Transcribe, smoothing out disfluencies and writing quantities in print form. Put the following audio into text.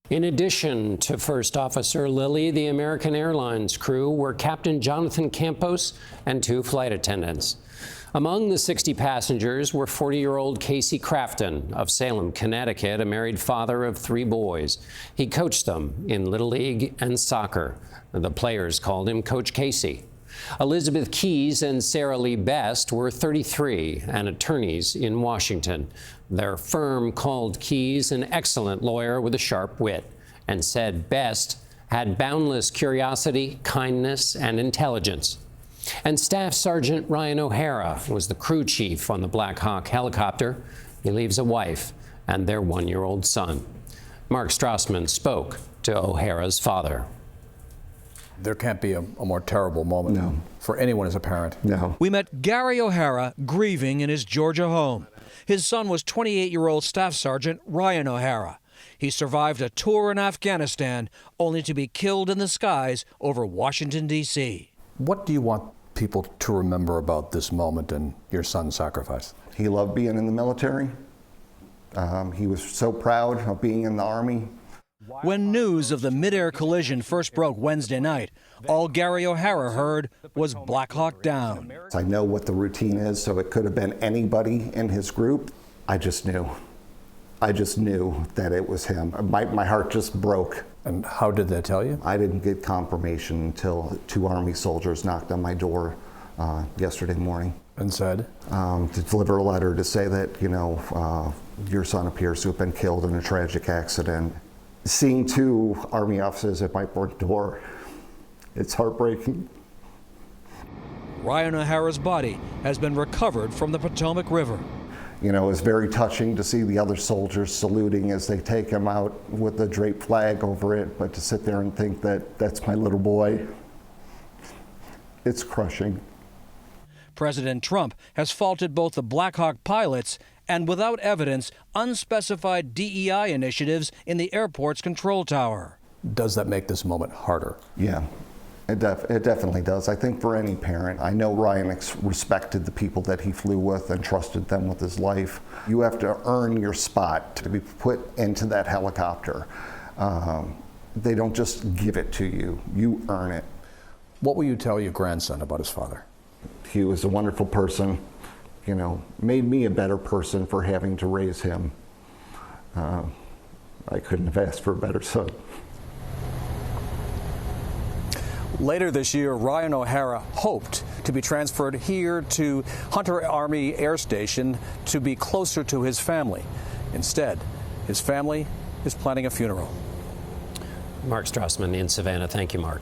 In addition to First Officer Lilly, the American Airlines crew were Captain Jonathan Campos and 2 flight attendants. Among the 60 passengers were 40-year-old Casey Crafton of Salem, Connecticut, a married father of 3 boys. He coached them in Little League and soccer. The players called him Coach Casey. Elizabeth Keys and Sarah Lee Best were 33 and attorneys in Washington. Their firm called Keys an excellent lawyer with a sharp wit and said Best had boundless curiosity, kindness, and intelligence. And Staff Sergeant Ryan O'Hara was the crew chief on the Black Hawk helicopter. He leaves a wife and their 1-year-old son. Mark Strassmann spoke to O'Hara's father. There can't be a more terrible moment for anyone as a parent. No. We met Gary O'Hara grieving in his Georgia home. His son was 28-year-old Staff Sergeant Ryan O'Hara. He survived a tour in Afghanistan only to be killed in the skies over Washington, D.C. What do you want people to remember about this moment and your son's sacrifice? He loved being in the military. He was so proud of being in the Army. When news of the mid-air collision first broke Wednesday night, all Gary O'Hara heard was Black Hawk down. I know what the routine is, so it could have been anybody in his group. I just knew. I just knew that it was him. My heart just broke. And how did they tell you? I didn't get confirmation until 2 Army soldiers knocked on my door yesterday morning. And said? To deliver a letter to say that, your son appears to have been killed in a tragic accident. Seeing 2 Army officers at my front door, it's heartbreaking. Ryan O'Hara's body has been recovered from the Potomac River. It's very touching to see the other soldiers saluting as they take him out with the draped flag over it, but to sit there and think that that's my little boy, it's crushing. President Trump has faulted both the Black Hawk pilots and, without evidence, unspecified DEI initiatives in the airport's control tower. Does that make this moment harder? Yeah, it definitely does. I think for any parent, I know Ryan respected the people that he flew with and trusted them with his life. You have to earn your spot to be put into that helicopter. They don't just give it to you, you earn it. What will you tell your grandson about his father? He was a wonderful person. Made me a better person for having to raise him. I couldn't have asked for a better son. Later this year, Ryan O'Hara hoped to be transferred here to Hunter Army Air Station to be closer to his family. Instead, his family is planning a funeral. Mark Strassmann in Savannah. Thank you, Mark.